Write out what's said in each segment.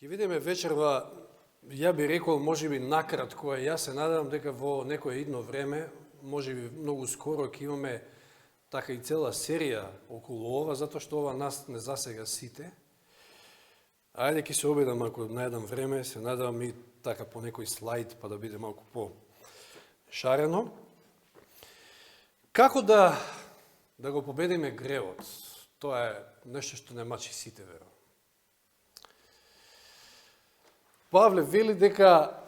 Ќе видиме вечерва, ја би рекол можеби накратко, јас се надевам дека во некое идно време, можеби многу скоро ќе имаме така и цела серија околу ова, затоа што ова нас не засега сите. Ајде ќе се обидам ако најдам време, се надевам и така по некој слайд, па да биде малку по шарено. Како да го победиме гревот? Тоа е нешто што не мачи сите, верувам. Павле вели дека,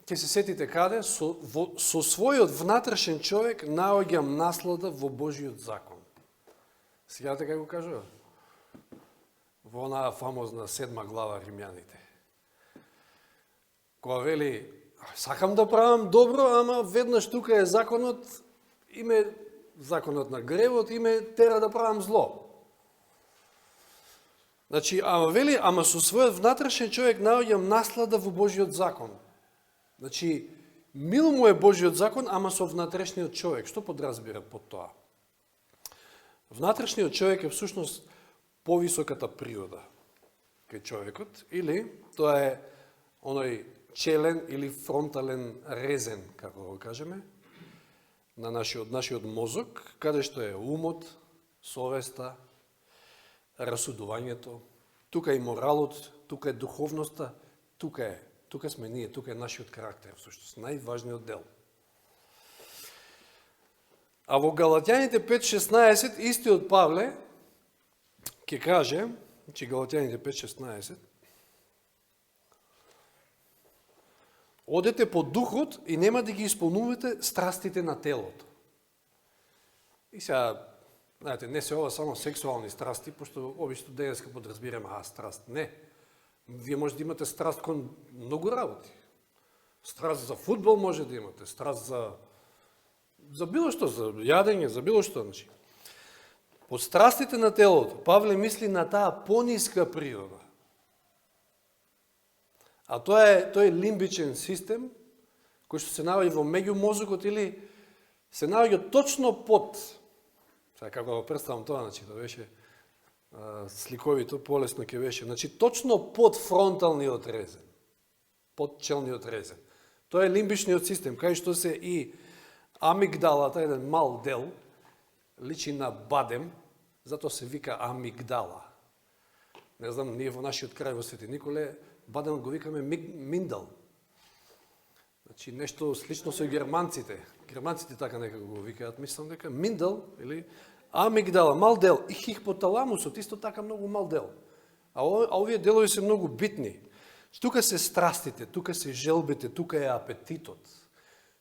ќе се сетите каде, со својот внатрешен човек наоѓам наслада во Божиот закон. Сеќавате како го кажува? Во онаа фамозна 7 глава Римјаните. Кога вели, сакам да правам добро, ама веднаш тука е законот, законот на гревот, и ме тера да правам зло. Значи, ама со својот внатрешен човек наоѓам наслада во Божиот закон. Значи, мил му е Божиот закон, ама со внатрешниот човек. Што подразбира под тоа? Внатрешниот човек е всушност повисоката природа кај човекот, или тоа е оној челен или фронтален резен, како го кажеме, на нашиот мозок, каде што е умот, совеста, расудувањето, тука е моралот, тука е духовноста, тука сме ние, тука е нашиот карактер, всушност, најважниот дел. А во Галатјаните 5.16, истиот Павле ќе каже, че Галатјаните 5.16, одете по духот и нема да ги исполнувате страстите на телото. И сега, знаете, не се ова само сексуални страсти, пошто обично денеска подразбираме, страст. Не. Вие може да имате страст кон многу работи. Страст за фудбал може да имате, страст за било што, за јадење, за било што. Значи. Под страстите на телото, Павле мисли на таа пониска природа. А тоа е лимбичен систем, кој што се наоѓа во меѓумозокот или се наоѓа точно под. Сега како го представам тоа, значи, да беше сликовито, полесно ќе беше. Значи, точно под фронталниот резен, под челниот резен. Тоа е лимбичниот систем, кај што се и амигдалата, еден мал дел, личи на бадем, затоа се вика амигдала. Не знам, ние во нашиот крај во Свети Николе, бадем го викаме миндал. Значи, нешто слично со германците. Германците така некако го викаат, мислам дека миндал или амигдала, мал дел, и хипоталамусот, исто така многу мал дел. А овие делови се многу битни. Тука се страстите, тука се желбите, тука е апетитот,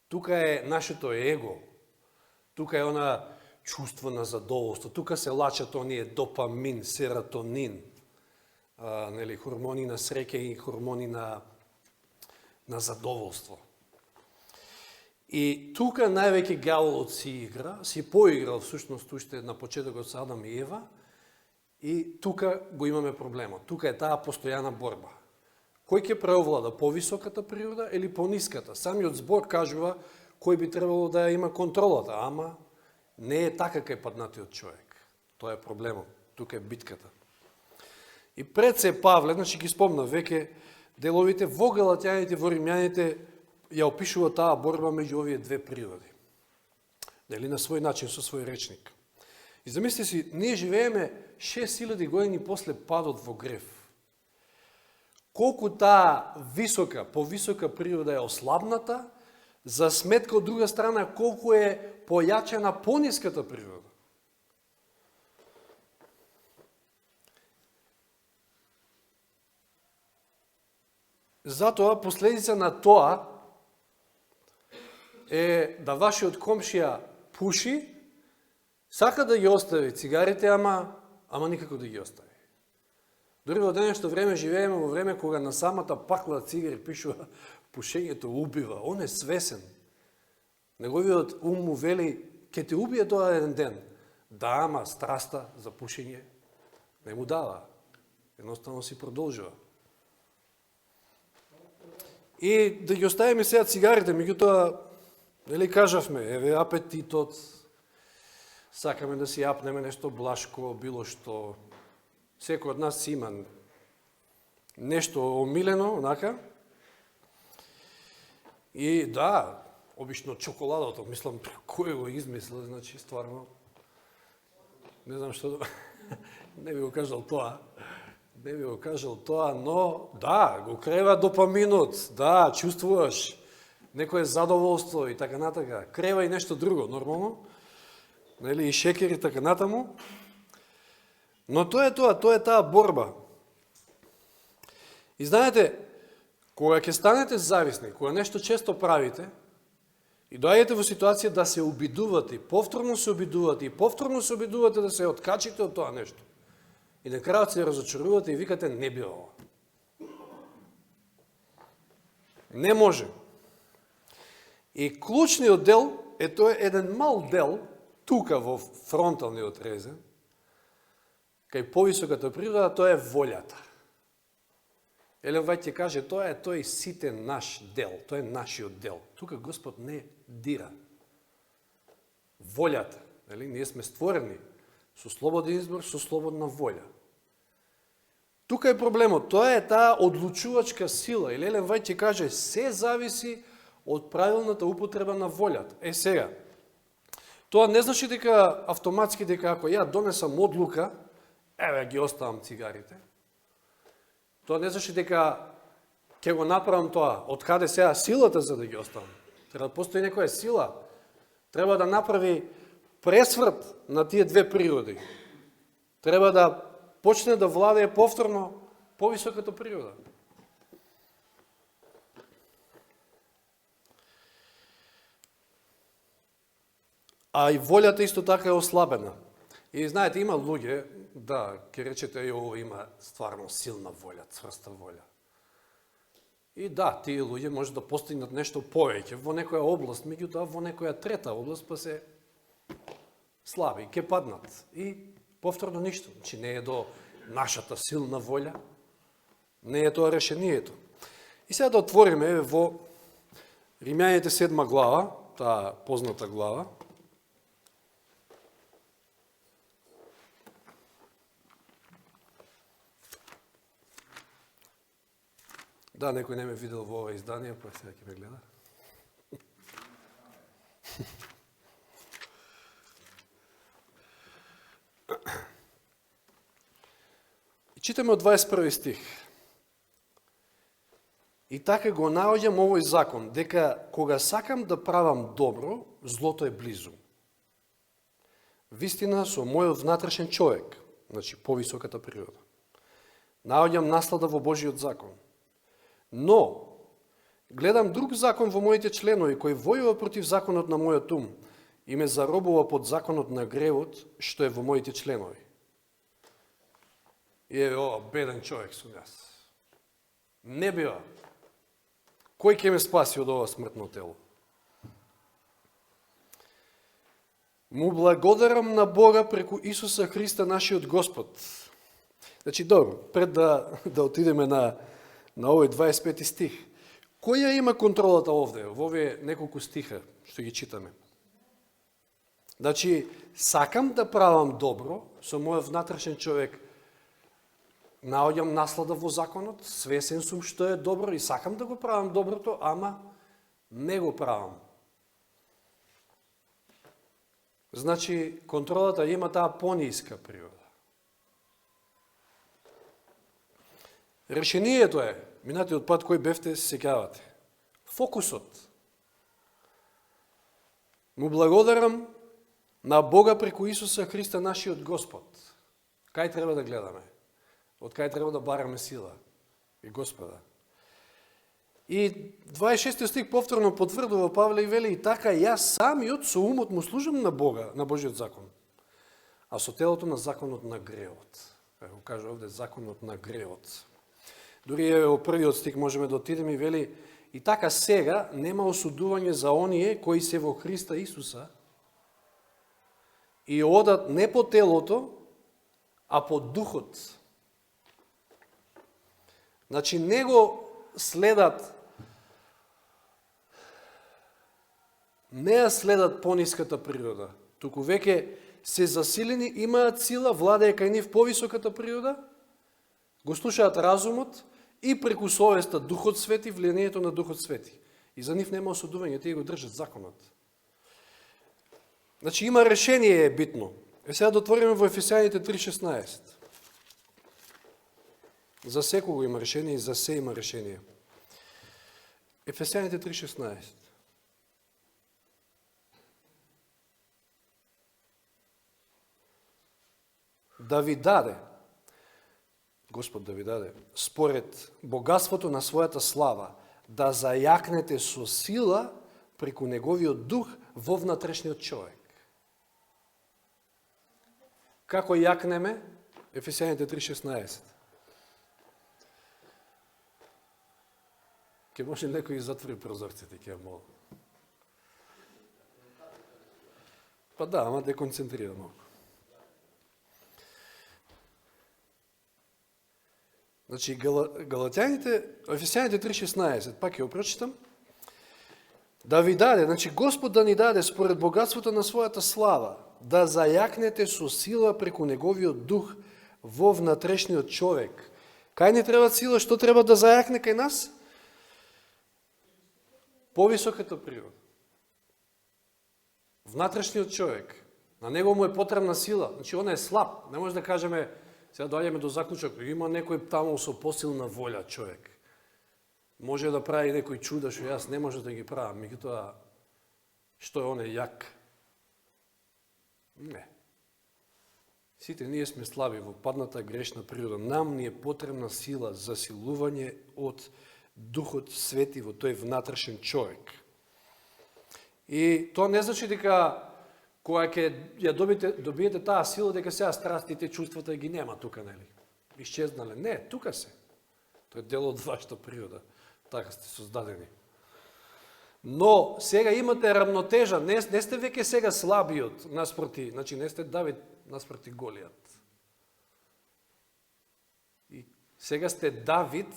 тука е нашето его, тука е она чувство на задоволство, тука се лачат оние допамин, серотонин, хормони на среќа и хормони на задоволство. И тука највеќе ѓаволот си поиграл всушност уште на почетокот со Адам и Ева, и тука го имаме проблемот. Тука е таа постојана борба. Кој ќе преовлада, повисоката природа или пониската? Самиот збор кажува кој би требало да има контролата, ама не е така кај паднатиот човек. Тоа е проблемот. Тука е битката. И пред се Павле, значи ги спомна веќе деловите во Галатјаните, во Римјаните, ја опишува таа борба меѓу овие две природи. Дали на свој начин, со свој речник. И замислите си, ние живееме 6000 години после падот во грев. Колку таа повисока природа е ослабната, за сметка од друга страна колку е појачена пониската природа. Затоа последица на тоа е да вашиот комшија пуши, сака да ги остави цигарите, ама никако да ги остави. Дори во денешно време живееме во време кога на самата пакла цигари пишува пушењето убива. Он е свесен. Неговиот ум му вели, ќе те убие тоа еден ден. Да, ама страста за пушење не му дава. Едноставно си продолжува. И да ги оставиме сега цигарите, меѓутоа, кажавме, еве апетитот, сакаме да си јапнеме нешто блашко, било што. Секој од нас има нешто омилено, онака. И да, обично чоколадото, мислам, кој го измислил, значи, стварно, не знам што, не би го кажал тоа, но да, го крева допаминот, да, чувствуваш некое задоволство и така натака. Крева и нешто друго, нормално, нели, и шекер и така натаму. Но тоа е таа борба. И знаете, кога ќе станете зависни, кога нешто често правите, и доаѓате во ситуација да се обидувате, повторно се обидувате да се откачите од тоа нешто. И на крајот се разочарувате и викате, не би ова. Не може. И клучниот дел е тој еден мал дел, тука во фронталниот резен, кај повисоката природа, тоа е волјата. Елен Вајд ќе каже, тоа е тој сите наш дел, тоа е нашиот дел. Тука Господ не дира. Волјата, нели? Ние сме створени со слободен избор, со слободна волја. Тука е проблемот, тоа е таа одлучувачка сила. Или Елен Вајд ќе каже, се зависи од правилната употреба на волјата. Сега, тоа не значи дека автоматски дека ако ја донесам одлука, еве ги оставам цигарите. Тоа не значи дека ќе го направам тоа. Од каде сега силата за да ги оставам? Треба да постои некоја сила. Треба да направи пресврт на тие две природи. Треба да почне да владее повторно повисоката природа. А и волјата исто така е ослабена. И знаете, има луѓе, да, ќе речете, ово има стварно силна волја, цврста волја. И да, тие луѓе може да постигнат нешто повеќе во некоја област, меѓутоа во некоја трета област па се слаби, ќе паднат. И повторно ништо. Значи не е до нашата силна волја, не е тоа решението. И сега да отвориме во Римјаните 7 глава, таа позната глава. Да, некој не ме видел во ова издание, па сега ќе ме гледа. И читаме од 21 стих. И така го наоѓам овој закон, дека кога сакам да правам добро, злото е близу. Вистина со мојот внатрешен човек, значи повисоката природа. Наоѓам наслада во Божиот закон. Но, гледам друг закон во моите членови, кој војува против законот на мојот ум и ме заробува под законот на гревот, што е во моите членови. И е ова, беден човек сум јас. Не бива. Кој ќе ме спаси од ова смртно тело? Му благодарам на Бога преку Исуса Христа, нашиот Господ. Значи, добро, пред да отидеме на овој 25 стих. Која има контролата овде, во овие неколку стиха што ги читаме? Значи, сакам да правам добро, со мојот внатрешен човек наоѓам наслада во законот, свесен сум што е добро и сакам да го правам доброто, ама не го правам. Значи, контролата има таа пониска природа. Решението е, минатиот пат кој бевте, се сеќавате. Фокусот. Му благодарам на Бога преку Исуса Христа, нашиот Господ. Кај треба да гледаме? Од кај треба да бараме сила? И Господа. И 26 стих повторно потврдува Павле и вели, и така јас самиот со умот му служам на Бога, на Божиот закон, а со телото на законот на гревот. Како кажа овде, законот на гревот. Дури е во првиот стих можеме да отидеме и вели, и така сега нема осудување за оние кои се во Христа Исуса и одат не по телото, а по духот. Значи, не го следат, не ја следат пониската природа, туку веќе се засилени, имаат сила, владее кај нив повисоката природа, го слушаат разумот и преку совеста Духот Свети, влијанието на Духот Свети. И за нив нема осудување, тие го држат законот. Значи има решение е битно. Сега да отвориме во Ефесијаните 3:16. За секого има решение и за се има решение. Ефесијаните 3:16. Да ви даде, Господ да ви даде, според богатството на својата слава, да зајакнете со сила преку неговиот дух во внатрешниот човек. Како јакнеме? Ефесијаните 3:16. Ке може некој затвори прозорците, ке молам. Па да, ама да концентрира малку. Значи, Ефесијаните 3:16, пак ќе го прочитам. Да ви даде, значи Господ да ни даде според богатството на својата слава, да зајакнете со сила преку неговиот дух во внатрешниот човек. Кај не треба сила, што треба да зајакне кај нас? Повисоката природа. Внатрешниот човек. На него му е потребна сила. Значи, он е слаб. Не може да кажеме, сега доаѓаме до заклучок, има некој таму со посилна волја човек. Може да прави некој чуда, што јас не може да ги правам, меѓутоа, што е он е јак? Не. Сите ние сме слаби во падната грешна природа. Нам ни е потребна сила за силување од Духот Свети во тој внатрешен човек. И тоа не значи дека кога ќе ја добиете таа сила, дека сега страстите, чувствата ги нема тука, нели? Исчезнале. Не, тука се. Тоа е дел од вашата природа. Така сте создадени. Но сега имате рамнотежа, не сте веќе сега слабиот наспроти, значи не сте Давид наспроти Голијат. И сега сте Давид,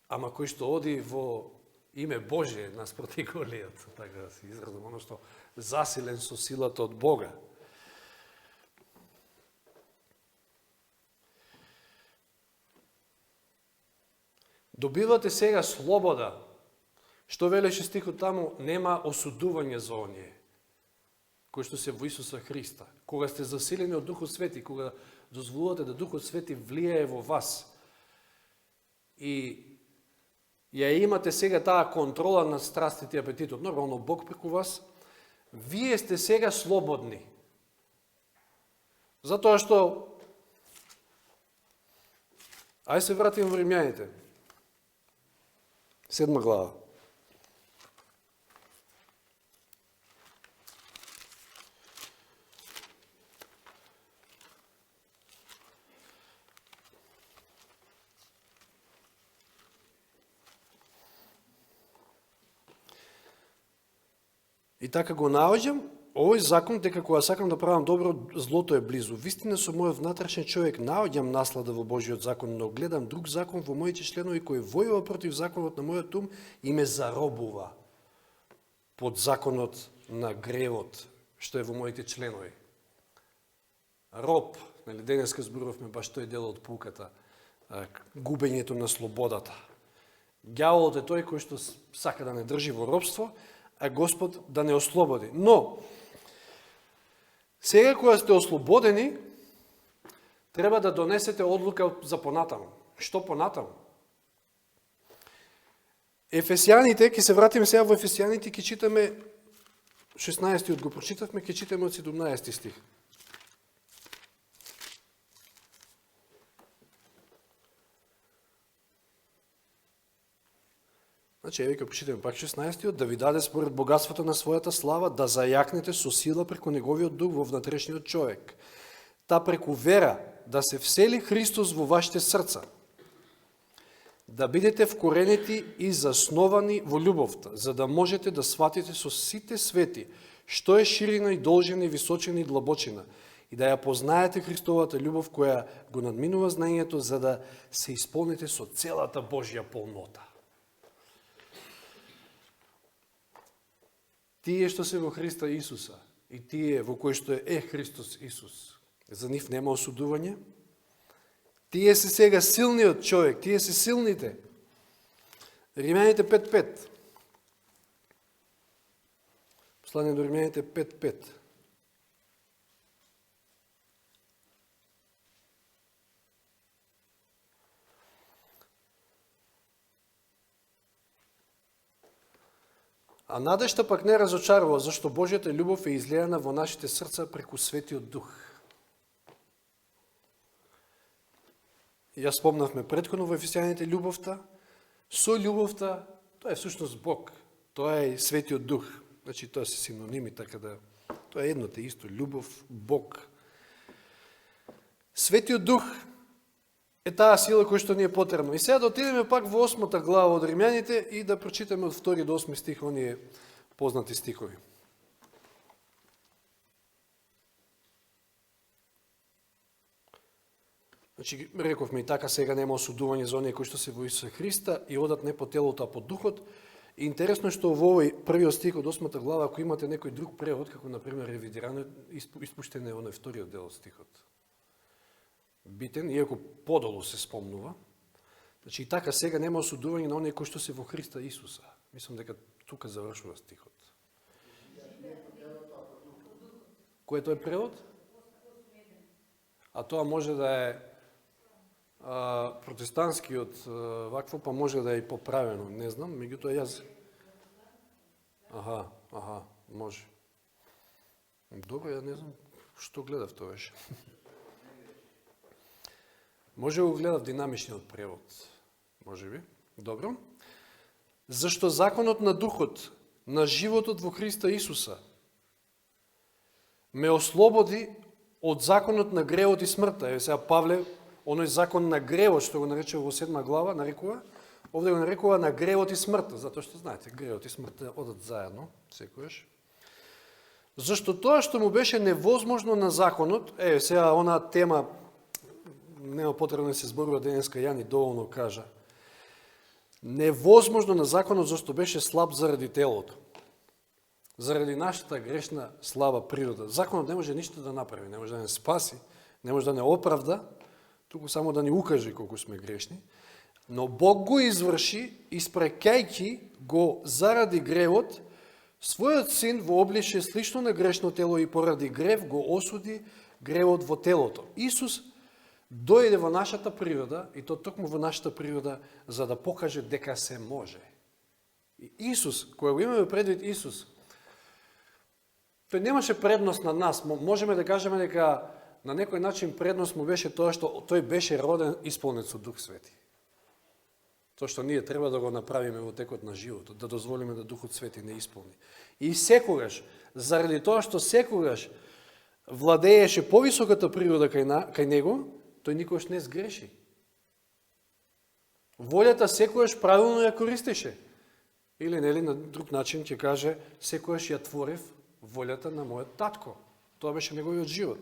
ама кој што оди во име Божие наспроти Голијат, така да се изразам, оно што засилен со силата од Бога. Добивате сега слобода. Што велеше стихот таму, нема осудување за оние кои што се во Исуса Христа. Кога сте засилени од Духот Свети, кога дозволувате да Духот Свети влијае во вас и ја имате сега таа контрола над страстите и апетитот, нормално Бог преку вас, вие сте сега слободни. Затоа што ај се вратиме во Римјаните. 7 глава. И така го наоѓам, овој закон, дека кога сакам да правам добро, злото е близу. Вистина со мојот внатрешен човек наоѓам наслада во Божиот закон, но гледам друг закон во моите членови кој војува против законот на мојот ум и ме заробува под законот на гревот, што е во моите членови. Роб, нели денеска зборувавме баш тој дел од пулката, губењето на слободата. Ѓаволот е тој кој што сака да не држи во робство, а Господ да не ослободи. Но, сега кога сте ослободени, треба да донесете одлука за понатаму. Што понатаму? Ефесијаните, ќе се вратиме сега во Ефесијаните, ќе читаме 16 го прочитавме, ќе читаме од 17 стих. Значи, еве ќе прочитаме пак 16-тиот, да ви даде според богатството на својата слава, да зајакнете со сила преку неговиот дух во внатрешниот човек. Та преку вера да се всели Христос во вашите срца. Да бидете вкоренети и засновани во љубовта, за да можете да сватите со сите свети, што е ширина и должина и височина и длабочина, и да ја познаете Христовата љубов која го надминува знаењето, за да се исполните со целата Божја полнота. Тие што се во Христа Исуса и тие во кои што е Христос Исус, за нив нема осудување, Тие се сега силниот човек, тие се силните. Римјаните 5.5. Послание до Римјаните 5.5. А надежта пак не разочарува, зашто Божјата љубов е излејана во нашите срца преку Светиот Дух. Ја спомнавме претходно во Ефесијаните љубовта. Со љубовта, тоа е всушност Бог. Тоа е Светиот Дух. Значи, тоа се синоними, така да... Тоа е едно те исто. Љубов, Бог. Светиот Дух е таа сила која што ни е потребна. И сега да отидеме пак во 8 глава од Римјаните и да прочитаме од 2 до 8 стих оние познати стихови. Значи, рековме и така, сега нема осудување за оние кои што се во Исуса Христа и одат не по телото, а по духот. И интересно е што во овој првиот стих од 8 глава, ако имате некој друг превод, како например ревидирано, испуштен е оној вториот дел од стихот. Битен, иако подолу се спомнува. Значи, и така сега нема осудување на оние кои што се во Христа Исуса. Мислам дека тука завршува стихот. Кој е тој превод? А тоа може да е протестантскиот вакво, па може да е и поправено, не знам, меѓутоа јас... Аха, може. Добро, ја не знам што гледав тоа беше. Може го гледав динамичниот превод, може би. Добро. Зашто законот на духот, на животот во Христа Исуса, ме ослободи од законот на гревот и смртта. Еве сега Павле, оној закон на гревот, што го наречува во 7 глава, нарекува, овде го нарекува на гревот и смртта, затоа што знаете, гревот и смртта одат заедно, секојаш. Зашто тоа што му беше невозможно на законот, еве сега онаа тема, нема потребно да се зборува денеска, Јани доволно кажа, невозможно на законот зашто беше слаб заради телото. Заради нашата грешна, слаба природа. Законот не може ништо да направи, не може да не спаси, не може да не оправда, туку само да ни укаже колку сме грешни, но Бог го изврши, испрекајќи го заради гревот, својот син во обличје слично на грешно тело и поради грев го осуди гревот во телото. Исус дојде во нашата природа, и то токму во нашата природа, за да покаже дека се може. И Исус, кој го имаме предвид Исус, тој немаше предност на нас. Можеме да кажеме дека на некој начин предност му беше тоа што тој беше роден исполнет со Дух Свети. Тоа што ние треба да го направиме во текот на животот, да дозволиме да Духот Свети не исполни. И секогаш, заради тоа што секогаш владееше повисоката природа кај него, тој никогаш не сгреши. Волјата секогаш правилно ја користеше. Или нели на друг начин ќе каже, секогаш ја творев волјата на мојот татко. Тоа беше неговиот живот.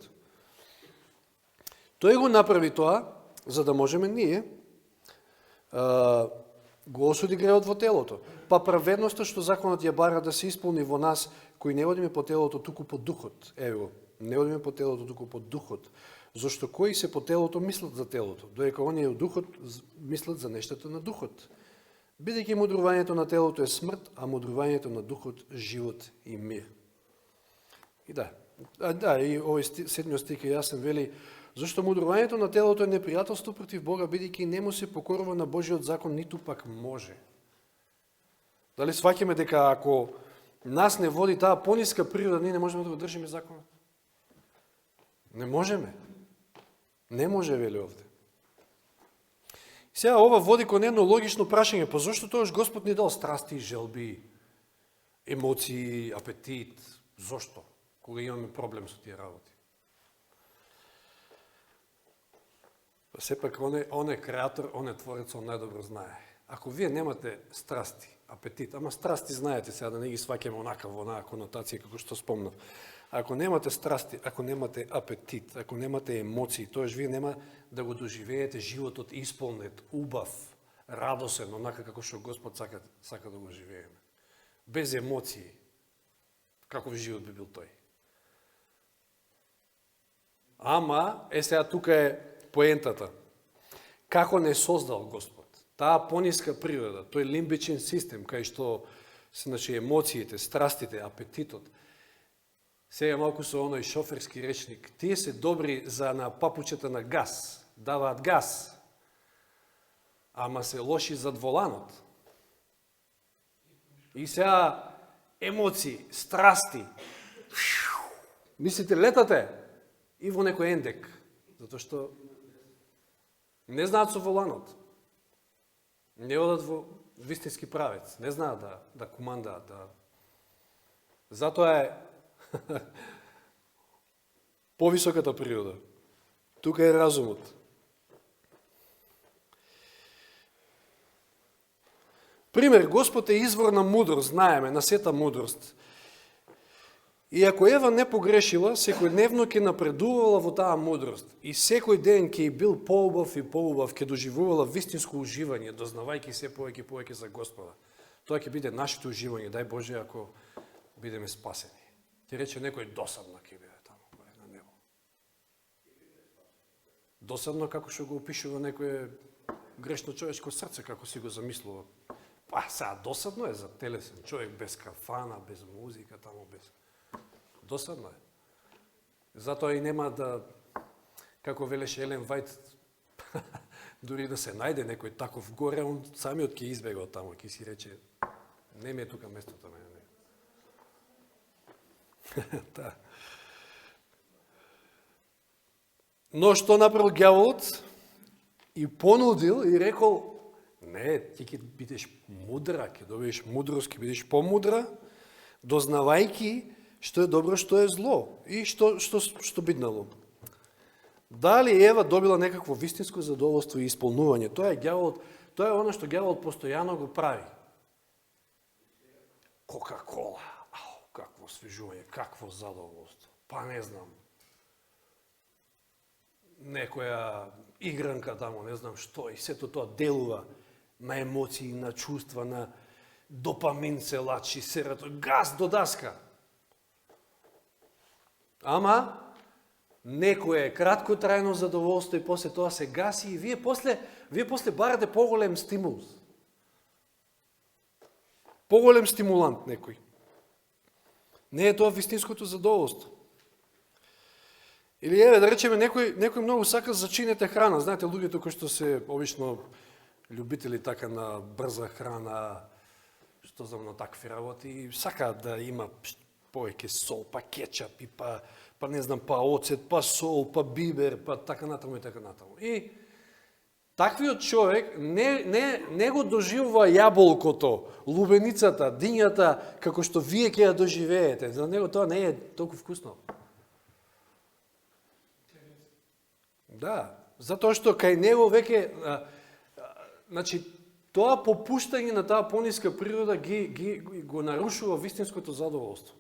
Тој го направи тоа, за да можеме ние го осуди гревот во телото. Па праведноста што законот ја бара да се исполни во нас, кои не одиме по телото, туку по духот. Ево, не одиме по телото, туку по духот. Зошто кои се по телото мислат за телото, доека оние од духот мислат за нештата на духот. Бидејќи мудрувањето на телото е смрт, а мудрувањето на духот живот и мир. И и овој 7 стих е јасен, вели, зашто мудрувањето на телото е непријателство против Бога, бидејќи не му се покорува на Божиот закон, ниту пак може. Дали сваќаме дека ако нас не води таа пониска природа, ние не можеме да го држиме законот? Не можеме. Не може, вели овде. Сега ова води кон едно логично прашање, па зашто тоаш Господ ни дал страсти, желби, емоции, апетит? Зошто? Кога имаме проблем со тие работи? Па сепак, он е креатор, он е творец, он најдобро знае. Ако вие немате страсти, апетит, ама страсти знаете сега да не ги сваќаме онака во онаа конотација како што спомнав. Ако немате страсти, ако немате апетит, ако немате емоции, тоаш вие нема да го доживеете животот исполнет, убав, радосен, онака како што Господ сака да го живееме. Без емоции. Каков живот би бил тој? Ама, сега тука е поентата. како не создал Господ. Таа пониска природа, тој лимбичен систем, кај што значи, емоциите, страстите, апетитот. Сега малку со оној шоферски речник. Тие се добри за на папучета на газ, даваат газ, ама се лоши за воланот. И сега емоции, страсти. Мислите, летате и во некој ендек, затоа што не знаат со воланот. Не одат во вистински правец, не знаат да командаат. Затоа е повисоката природа. Тука е разумот. Пример, Господ е извор на мудрост, знаеме, на сета мудрост. И ако Ева не погрешила, секојдневно ќе напредувала во таа мудрост. И секој ден ќе бил поубав и поубав, ќе доживувала вистинско уживање, дознавајќи се повеќе и повеќе за Господа. Тоа ќе биде нашето уживање, дај Боже, ако бидеме спасени. Ти рече некој досадно ќе биде таму, на небо. Досадно како што го опишува некој грешно човечко срце, како си го замислува. Па, сега досадно е за телесен човек, без кафана, без музика, таму без... Досадно е. Затоа и нема да, како велеше Елен Вајт, дури да се најде некој таков горе, он самиот ќе избега од таму, ќе си рече, не ми е тука местото мене. Да. Но што направил ѓаволот? И понудил и рекол, не, ти ќе бидеш мудра, ќе добиеш мудрост, ќе бидеш помудра, дознавајки што е добро, што е зло и што биднало. Дали Ева добила некакво вистинско задоволство и исполнување? Тоа е ѓаволот, тоа е оно што ѓаволот постојано го прави. Кока-кола, какво освежување, какво задоволство. Па не знам. Некоја игранка тамо, не знам што, и сето тоа делува на емоции, на чувства, на допамин се лачи, серато, газ до даска. Ама, некое краткотрајно задоволство и после тоа се гаси и вие после барате поголем стимул. Поголем стимулант некој. Не е тоа вистинското задоволство. Или еве да речеме некој многу сака зачинете храна. Знаете, луѓето кои што се обично љубители така на брза храна, што знам на такви работи, сакаат да има повеќе сол, па кетчап, и па не знам, па оцет, па сол, па бибер, па така натаму и така натаму. И таквиот човек не го доживува јаболкото, лубеницата, дињата, како што вие ќе ја доживеете. За него тоа не е толку вкусно. Да, затоа што кај него веќе, значи, тоа попуштање на таа пониска природа го нарушува вистинското задоволство.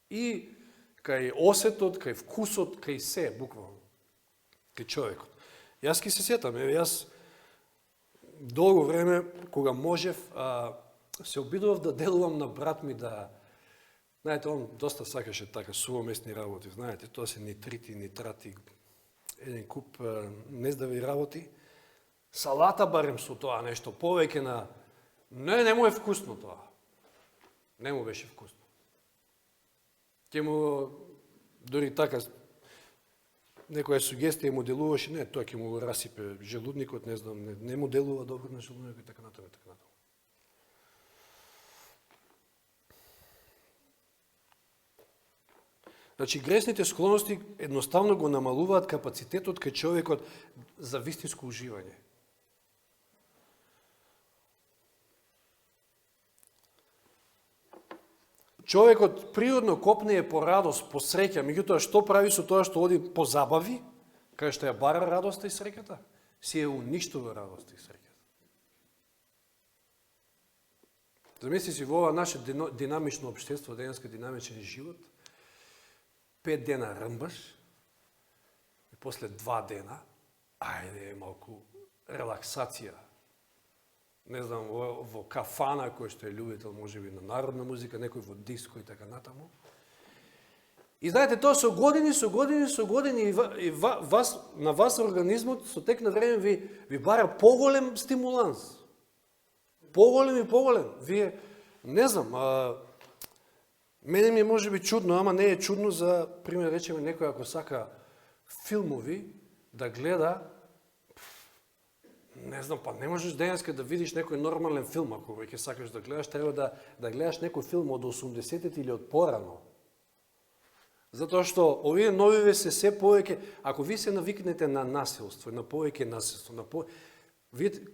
И кај осетот, кај вкусот, кај се, буквално. Кај човекот. Јас ки се сетам, јас долго време, кога можев, се обидував да делувам на брат ми да... Знаете, он доста сакаше така сувоместни работи, знаете, тоа се нитрити, нитрати, еден куп нездрави работи. Салата барем со тоа нешто, повеќе на... Не му е вкусно тоа. Не му беше вкусно. Ке му, дори така, некоја сугестија му делуваше, не, тоа ќе му го расипе желудникот, не знам, не му делува добро на желудникот и така натаму, така натаму. Значи, гресните склоности едноставно го намалуваат капацитетот кај човекот за вистинско уживање. Човекот природно копнее по радост, по среќа, меѓутоа што прави со тоа што оди по забави, кај што ја бара радоста и среќата? Си ја уништува радоста и среќата. Замисли си во ова наше динамично општество, денеска динамичен живот, 5 дена рмбаш и после 2 дена, ајде малку релаксација. Не знам, во кафана, кој што е љубител, можеби на народна музика, некој во диско и така натаму. И знаете, тоа со години и на вас организмот со тек на време ви бара поголем стимуланс. Поголем и поголем. Вие, не знам, мене ми е може би чудно, ама не е чудно за, пример речеме, некој ако сака филмови да гледа, не знам, па не можеш денеска да видиш некој нормален филм, ако ќе сакаш да гледаш, треба да гледаш некој филм од 80-тите или од порано. Затоа што овие новиве се повеќе, ако ви се навикнете на насилство, на повеќе насилство, видите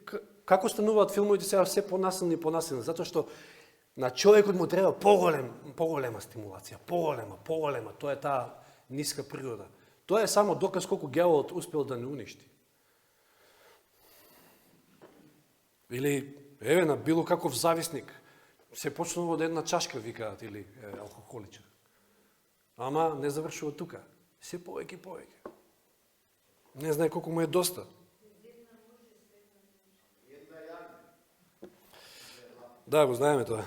како стануваат филмовите сега се понасилни и понасилни, затоа што на човекот му треба поголема стимулација, поголема, тоа е таа ниска природа. Тоа е само доказ колку ѓаволот успел да не уништи. Или, еве, на било каков зависник, се почнува од една чашка, викаат, или алкохоличар. Ама не завршува тука. Се повеќе. Не знае колку му е доста. Да, го знаеме тоа.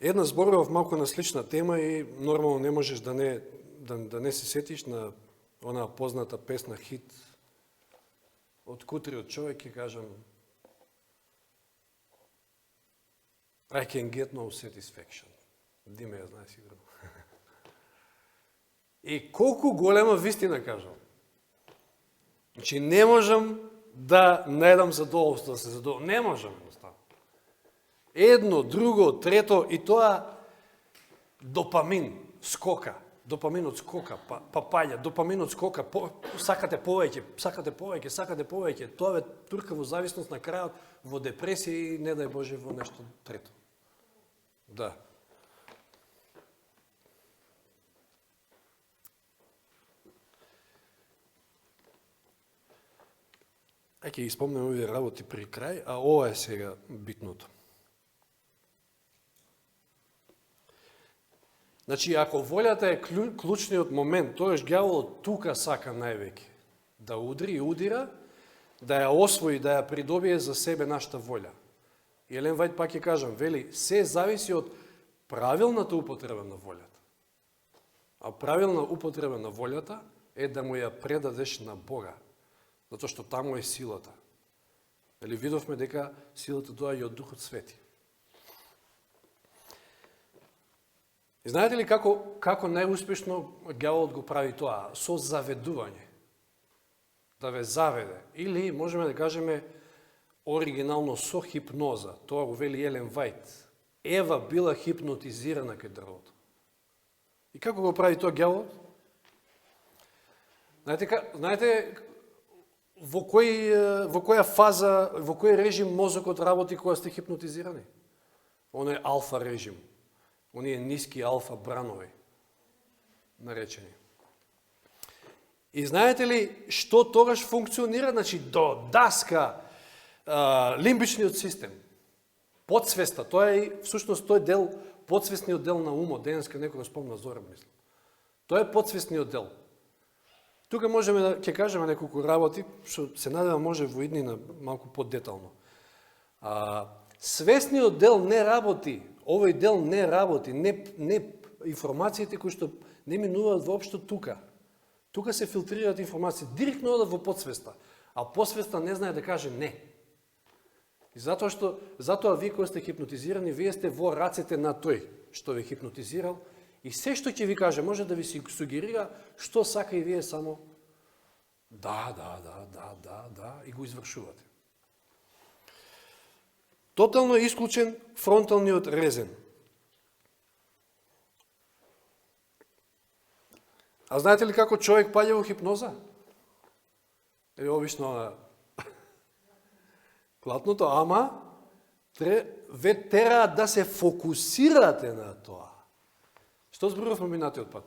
Една зборува малку на слична тема и нормално не можеш да не се сетиш на онаа позната песна хит од Кутриот човек, ќе кажам I can get no satisfaction. Диме ја знае сигурно. И колку голема вистина кажам. Значи не можам да најдам задоволство, да се задоволствам. Не можам едноставно. Едно, друго, трето и тоа допамин скока. Допаминот скока, паѓа, допаминот скока, сакате повеќе, тоа ве турка во зависност на крајот, во депресија и не дај Боже во нешто трето. Да. Ќе ги спомнем овие работи при крај, а ова е сега битното. Значи, ако волјата е клучниот момент, тоеш ѓаволот тука сака највеќе да удри и удира, да ја освои, да ја придобие за себе нашата волја. И Елен Вајт пак ќе кажам, вели, се зависи од правилната употреба на волјата. А правилна употреба на волјата е да му ја предадеш на Бога, затоа што таму е силата. Дали видовме дека силата доаѓа од Духот Свети. И знаете ли како најуспешно ѓаволот го прави тоа? Со заведување. Да ве заведе. Или, можеме да кажеме, оригинално со хипноза. Тоа го вели Елен Вајт. Ева била хипнотизирана кај дрвото. И како го прави тоа ѓаволот? Знаете во која фаза, во кој режим мозокот работи кога сте хипнотизирани? Оно е алфа режим. Оние ниски алфа бранови, наречени. И знаете ли што тогаш функционира? Значи, до даска лимбичниот систем, подсвеста, тоа е, всушност, тој дел, подсвесниот дел на умот, денеска некој го спомна Зоран, мислам. Тоа е подсвесниот дел. Тука можеме да ќе кажеме неколку работи, што се надевам може во иднина малку подетално. Свесниот дел не работи, овој дел не работи, не информациите кои што не минуваат воопшто тука. Тука се филтрираат информации, директно одат во подсвеста, а подсвеста не знае да каже не. И затоа вие кои сте хипнотизирани, вие сте во рацете на тој што ве хипнотизирал и се што ќе ви каже може да ви сугерира што сака и вие само да и го извршувате. Тотално е исклучен фронталниот резен. А знаете ли како човек паѓа во хипноза? Е обично платното, ама ве тераат да се фокусирате на тоа. Што зборувавме минатиот пат?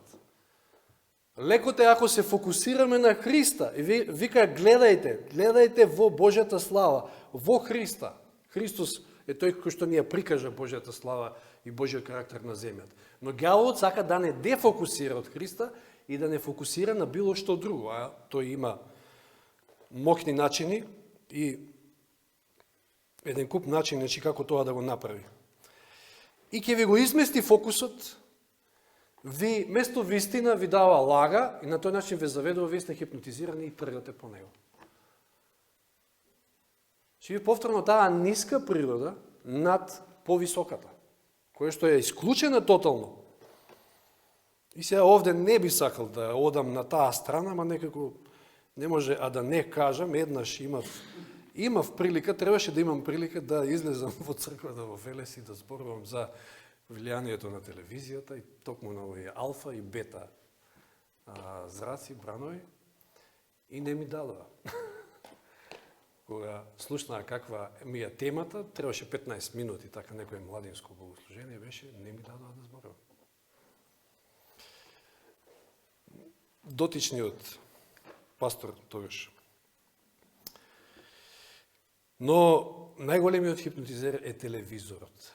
Лекот е ако се фокусираме на Христа и вика гледајте во Божјата слава, во Христа. Христос е тој кој што ни ја прикажа Божјата слава и Божјиот карактер на земјата. Но ѓаволот сака да не дефокусира од Христа и да не фокусира на било што друго, а тој има моќни начини и еден куп начини како тоа да го направи. и ќе ви го измести фокусот, ви, место вистина, ви дава лага и на тој начин ве заведува, вие сте хипнотизирани и тргате по него. Че ви повторно таа ниска природа над повисоката, која што е исклучена тотално. И сега овде не би сакал да одам на таа страна, ама некако не може, а да не кажам, еднаш имав прилика, требаше да имам прилика да излезам во црквата во Велес и да зборувам за влијанието на телевизијата и токму на овие алфа и бета зраци, бранови, и не ми дадоа. Кога слушнаа каква ми е темата, требаше 15 минути, така некој младинско богослужение беше, не ми дадоа да зборувам. Дотичниот пастор тогаш. Но најголемиот хипнотизер е телевизорот.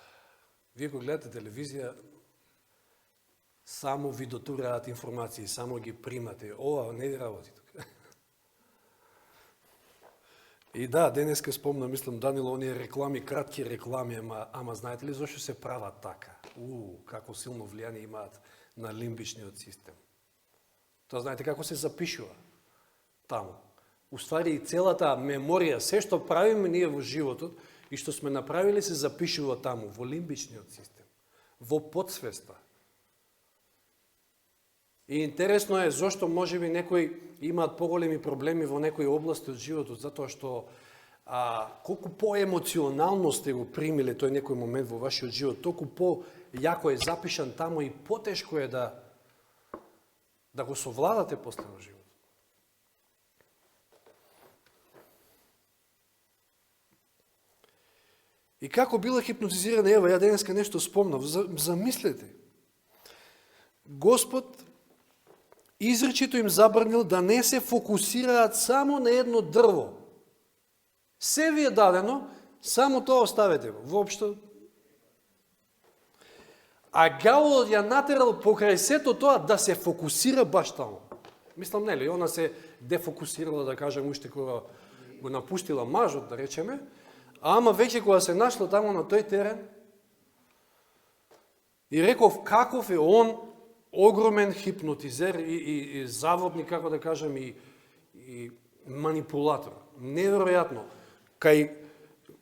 Вие кога гледате телевизија, само ви дотураат информации, само ги примате. Ова не ви работи тука. И да, денеска спомна, мислам, Данило, оние реклами, кратки реклами, ама знаете ли зашто се прават така? Како силно влијание имаат на лимбичниот систем. Тоа знаете како се запишува таму. Уствари и целата меморија, се што правиме ние во животот и што сме направили се запишува таму, во лимбичниот систем, во подсвеста. И интересно е зошто можеби некои имаат поголеми проблеми во некои области од животот, затоа што колку поемоционално сте го примиле тој некој момент во вашиот живот, толку по-јако е запишан таму и потешко е да го совладате после во живот. И како била хипнотизирана Ева, ја денеска нешто спомнав, замислете. Господ изречито им забранил да не се фокусираат само на едно дрво. Се ви е дадено, само тоа оставете го. Воопшто. А ѓаволот ја натерал покрај сето тоа да се фокусира баш таму. Мислам, нели, она се дефокусирала, да кажем, уште кога го напуштила мажот, да речеме, ама веќе кога се нашла таму на тој терен, и реков каков е он огромен хипнотизер и заводник, како да кажем, и манипулатор. Неверојатно. Кај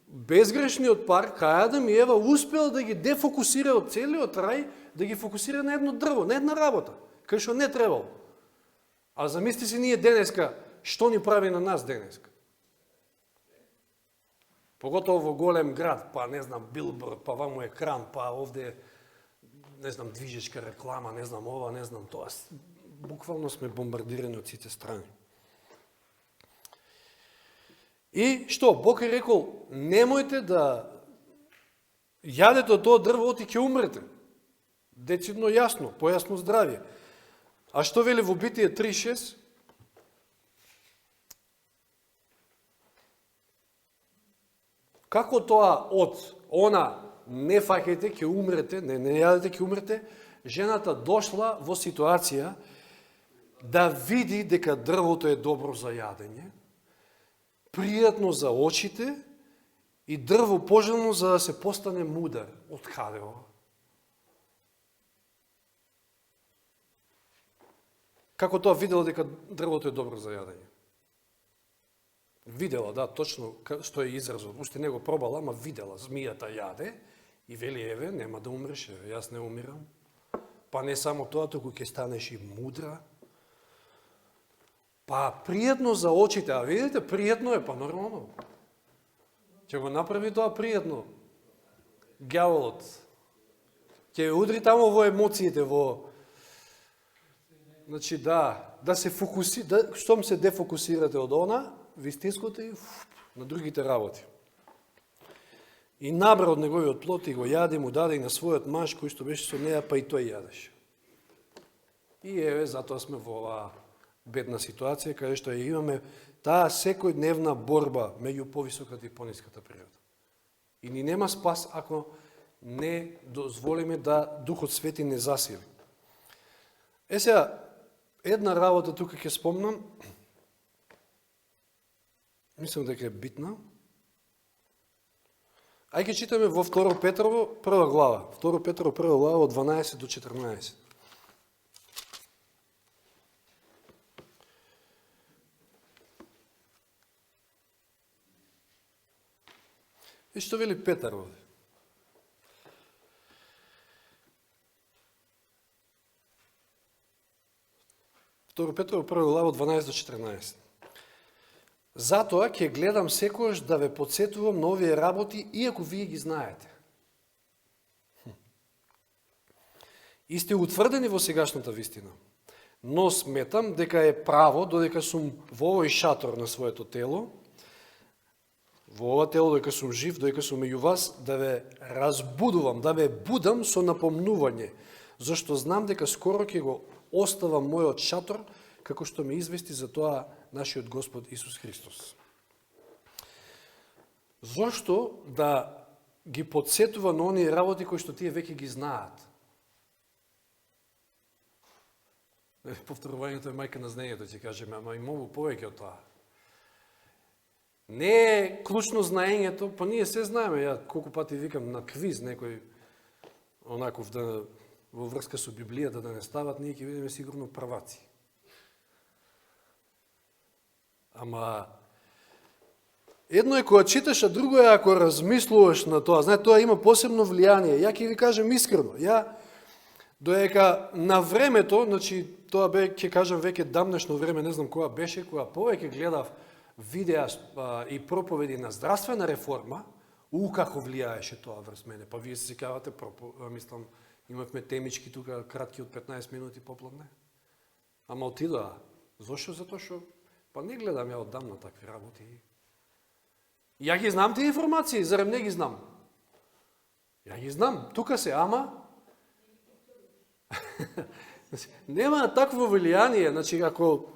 безгрешниот пар, кај Адам и Ева, успел да ги дефокусира од целиот рај, да ги фокусира на едно дрво, на една работа, кај што не требало. А замисли си ние денеска, што ни прави на нас денеска? Поготово во голем град, па не знам, билборд, па ваму екран, па овде, не знам, движечка реклама, не знам ова, не знам тоа. Буквално сме бомбардирани од сите страни. И што? Бог е рекол, немојте да јадете од тоа дрво, оти ќе умрете. Децидно јасно, појасно здравје. А што вели во Битие 3.6? Како тоа од она не фаќајте, ќе умрете, не јадете, ќе умрете, жената дошла во ситуација да види дека дрвото е добро за јадење, пријатно за очите и дрво пожелно за да се постане мудар. Од каде ова? Како тоа видела дека дрвото е добро за јадење? Видела, да, точно што е изразот. Уште не го пробала, ама видела. Змијата јаде и вели, еве, нема да умреш, еве, јас не умирам. Па не само тоа, туку ќе станеш и мудра. Па пријатно за очите, а видите, пријатно е, па нормално. Ќе го направи тоа пријатно. Ѓаволот ќе удри тамо во емоциите, во... Значи, да се фокуси, штом се дефокусирате од она, вистинското и на другите работи. И набра од неговиот плод и го јаде, му даде и на својот маж, кој што беше со неја, па и тој јадеше. И еве, затоа сме во оваа бедна ситуација, каде што ја имаме таа секојдневна борба меѓу повисоката и пониската природа. И ни нема спас ако не дозволиме да Духот Свети не засили. Сега, една работа тука ќе спомнам, мислам дека е битна. Ајде читаме во 2 Петрово, 1 глава. 2 Петрово, 1 глава, од 12 до 14. И што вели Петар овде? Второ Петрово, 1 глава, од 12 до 14. Затоа ќе гледам секојаш да ве подсетувам на овие работи, иако вие ги знаете. И сте утврдени во сегашната вистина. Но сметам дека е право, додека сум во овој шатор на своето тело, во ова тело, додека сум жив, додека сум меѓу вас, да ве разбудувам, да ве будам со напомнување, зашто знам дека скоро ќе го оставам мојот шатор, како што ме извести за тоа нашиот Господ Исус Христос. Зошто да ги подсетува на оние работи кои што тие веќе ги знаат? Повторувањето е мајка на знаењето, ќе кажеме, ама и многу повеќе од тоа. Не е клучно знаењето, па ние се знаеме, ја колку пати викам на квиз некој онаков да во врска со Библијата да не стават, ние ќе видиме сигурно прваци. Ама едно е кога читаш, а друго е ако размислуваш на тоа. Знаете, тоа има посебно влијание. Ја ќе ви кажем искрено. Ја доека на времето, значи тоа бе, ќе кажам веќе дамнешно време, не знам кога беше, кога повеќе гледав видеа и проповеди на здравствена реформа, како влијаеше тоа врз мене. Па вие се сеќавате, мислам, имавме темички тука кратки од 15 минути попладне. Ама отидоа. Зошто? Затоа што па не гледам ја оддамна такви работи. Ја ги знам тие информации, зарем не ги знам? Ја ги знам, тука се, ама нема такво влијание, значи ако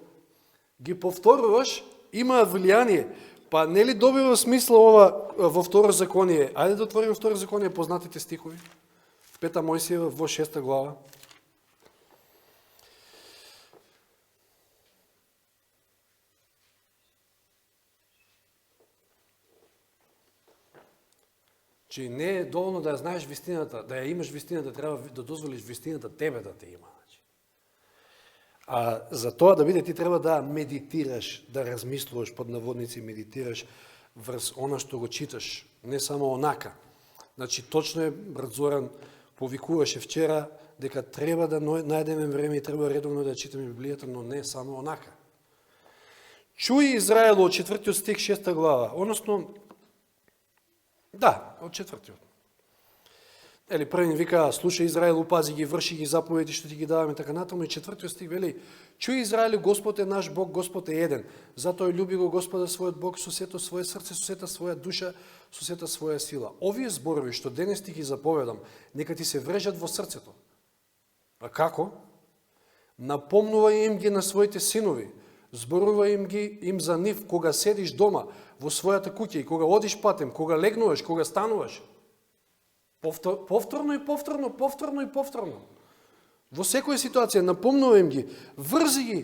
ги повторуваш, има влијание. Па нели добива смисла ова во второ законие? Ајде да отвориме второ законие, познатите стихови. Пета Мојсиева во 6 глава. Че не е доволно да ја знаеш вистината, да ја имаш вистината, треба да дозволиш вистината тебе да те има. А за тоа да биде ти треба да медитираш, да размислуваш, под наводници медитираш врз она што го читаш, не само онака. Значи точно е, брат Зоран повикуваше вчера дека треба да најдеме време и треба редовно да читаме Библијата, но не само онака. Чуј Израело од 4 стих 6 глава, односно да, од 4. Ели првин вика, слушај Израел, упази ги, врши ги заповеди што ти ги даваме, така натаму. И 4 стих вели, чуј Израелю, Господ е наш Бог, Господ е еден. Затоа љуби го Господа својот Бог со сето свое срце, со сета своја душа, со сета своја сила. Овие зборови што денес ти ги заповедам, нека ти се врежат во срцето. А како? Напомнувај им ги на своите синови, зборувај им ги им за нив кога седиш дома во својата куќа и кога одиш патем, кога легнуваш, кога стануваш. Повторно и повторно, повторно и повторно. Во секоја ситуација напомнувај им ги, врзи ги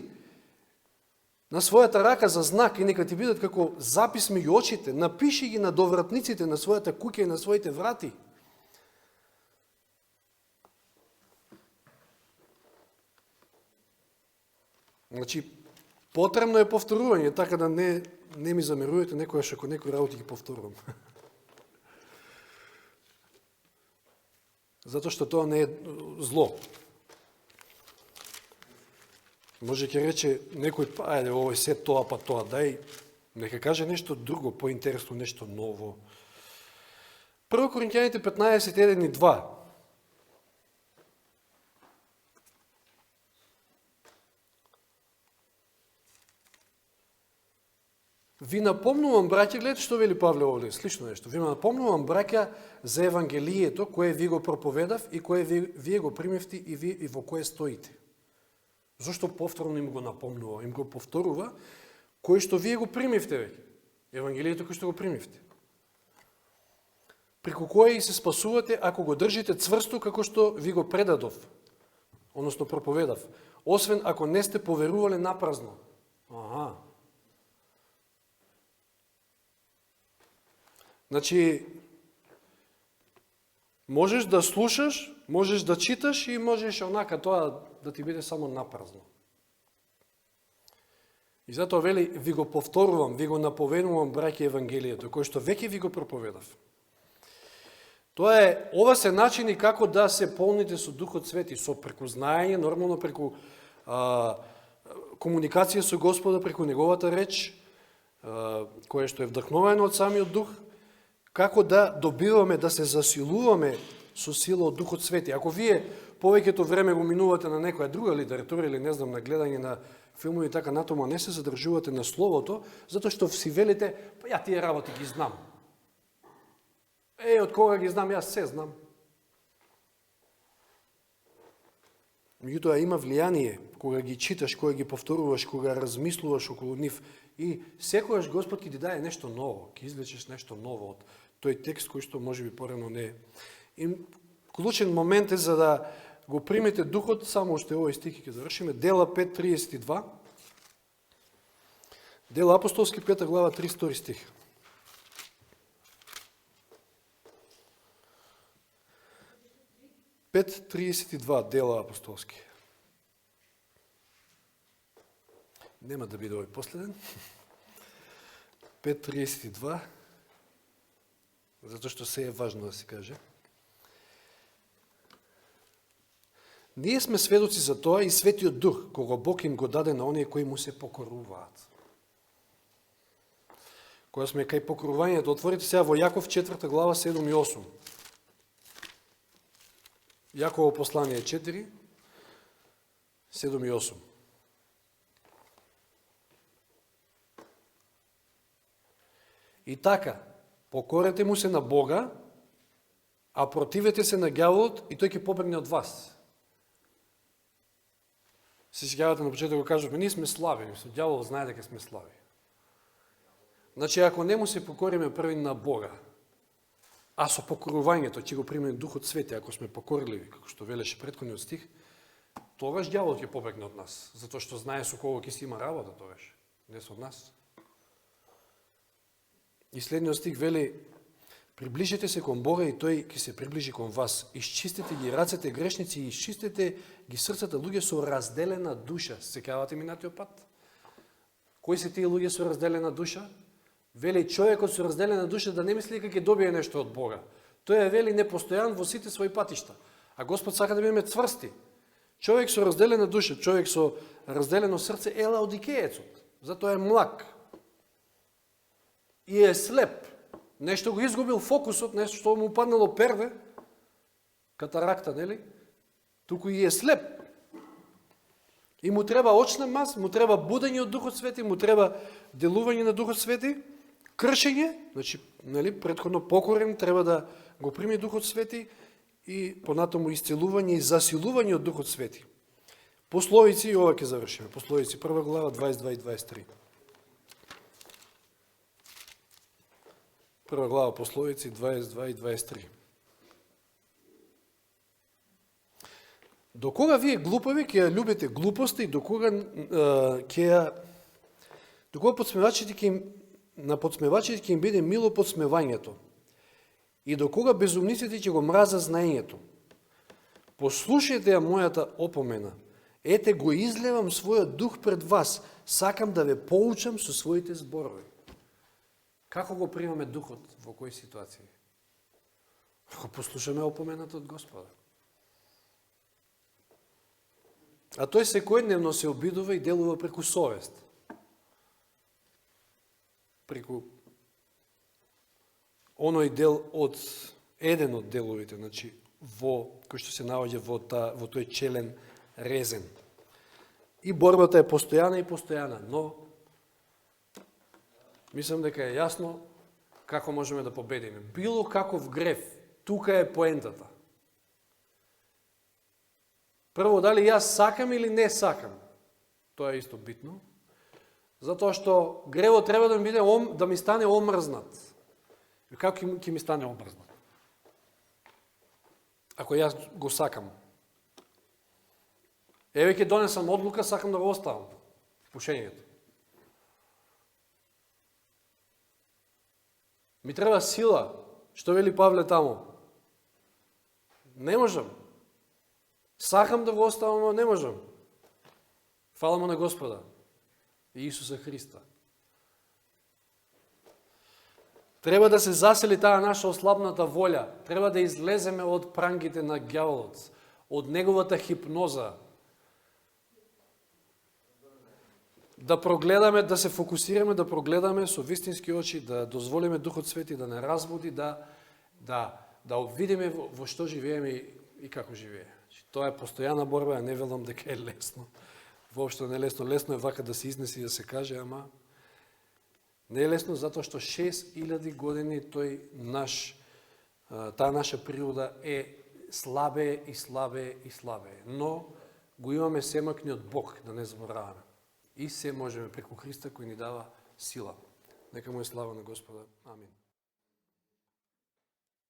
на својата рака за знак и нека ти бидат како запис меѓу очите, напиши ги на довратниците на својата куќа и на своите врати. Значи, потребно е повторување, така да не ми замерувате некојаш ако некој работи ги повторувам. Затоа што тоа не е зло. Може ќе рече некој, ајде, ово е се тоа, па тоа, дај, нека каже нешто друго, поинтересно, нешто ново. 1 Коринќаните 15, 1 и 2. Ви напомнувам, браќа, гледате што вели Павле овде, слично нешто. Ви напомнувам, браќа, за Евангелието, кое ви го проповедав и кое вие го примевте и во кое стоите. Зошто повторно им го напомнува? Им го повторува кој што вие го примевте веќе. Евангелието кој што го примевте. Преку кое и се спасувате ако го држите цврсто како што ви го предадов, односно проповедав, освен ако не сте поверувале напразно. Аха. Значи, Можеш да слушаш, можеш да читаш и можеш онака тоа да ти биде само напразно. И затоа вели, ви го повторувам, ви го наповедувам, браќи, Евангелието, кој што веќе ви го проповедав. Тоа е, ова се начини како да се полните со Духот Свети, со преку знаење, нормално преку комуникација со Господа, преку Неговата реч, која што е вдъхновена од самиот Дух, како да добиваме, да се засилуваме со сила од Духот Свети. Ако вие повеќето време го минувате на некоја друга литература или не знам, на гледање на филмови и така натаму, не се задржувате на Словото, затоа што си велите, па ја тие работи ги знам. Од кога ги знам, јас се знам. Меѓутоа има влијание кога ги читаш, кога ги повторуваш, кога размислуваш околу нив и секогаш Господ ќе ти даде нешто ново, ќе извлечеш нешто ново од тој текст кој што можеби порано не е. И клучен момент е за да го примете Духот, само уште овој стих ќе завршиме, Дела 5:32. Дела апостолски 5 глава 32 стих. Пет 32 Дела апостолски. Нема да биде овој последен. 5:32, затоа што се е важно да се каже. Ние сме сведоци за тоа и Светиот Дух, кога Бог им го даде на оние кои му се покоруваат. Кога сме кај покорувањето, отворите сега во Јаков 4 глава 7 и 8. Јаково послание 4, 7 и 8. И така, покорете му се на Бога, а противете се на ѓаволот и тој ќе побегне од вас. Се сеќавате на почеток го кажуваме, ние сме слаби, ѓаволот знае дека сме слаби. Значи, ако не му се покориме први на Бога, а со покорувањето ќе го примеме Духот Свети, ако сме покорливи, како што велеше претходниот стих, тогаш ѓаволот ќе побегне од нас, затоа што знае со кого ќе си има работа тогаш, не со нас. И следниот стих вели, приближете се кон Бога и тој ќе се приближи кон вас. Исчистете ги рацете грешници и исчистете ги срцата луѓе со разделена душа. Сеќавате минатиот пат? Кои се тие луѓе со разделена душа? Вели човекот со разделена душа да не мисли дека ќе добие нешто од Бога. Тој е вели непостојан во сите своји патишта. А Господ сака да бидеме цврсти. Човек со разделена душа, човек со разделено срце е лаодикеецот. Затоа е млак. И е слеп. Нешто го изгубил фокусот, нешто што му паднало перве, катаракта, нели? Туку и е слеп. И му треба очна мас, му треба будење од Духот Свети, му треба делување на Духот Свети, кршење, значи, нели, претходно покорен, треба да го прими Духот Свети и понатаму исцелување и засилување од Духот Свети. Пословици, и ова ќе завршиме. Пословици, 1 глава, 22 и 23. Прва глава Пословици, 22 и 23. До кога вие глупави ќе ја любите глупоста и до кога на подсмевачите ќе им биде мило подсмевањето и до кога безумниците ќе го мраза знаењето. Послушајте ја мојата опомена. Ете го излевам својот дух пред вас, сакам да ве поучам со своите зборови. Како го примаме духот во кои ситуации? Ако послушаме опомената од Господа. А тој секојдневно се обидува и делува преку совест. Преку оној дел од еден од деловите, значи кој што се наоѓа во тој челен резен. И борбата е постојана и постојана, но мислам дека е јасно како можеме да победиме. Било каков грев, тука е поентата. Прво, дали јас сакам или не сакам, тоа е исто битно, затоа што гревот треба да ми стане омрзнат. Како ќе ми стане омрзнат? Ако јас го сакам. Еве ќе донесам одлука, сакам да го оставам пушењето. Ми треба сила, што вели Павле таму. Не можам. Сакам да го оставам, но не можам. Фала му на Господа и Исуса Христа. Треба да се засели таа наша ослабната волја. Треба да излеземе од прангите на ѓаволот, од неговата хипноза. Да прогледаме, да се фокусираме, да прогледаме со вистински очи, да дозволиме Духот Свети да не разбуди, да видиме во што живееме и како живее. Тоа е постојана борба, не велам дека е лесно. Воопшто не е лесно. Лесно е вака да се изнеси и да се каже, ама не е лесно затоа што 6000 години таа наша природа е слабее и слабее и слабее. Но го имаме семакниот Бог, да не забораваме. И се можеме преку Христа кој ни дава сила. Нека му е слава на Господа. Амин.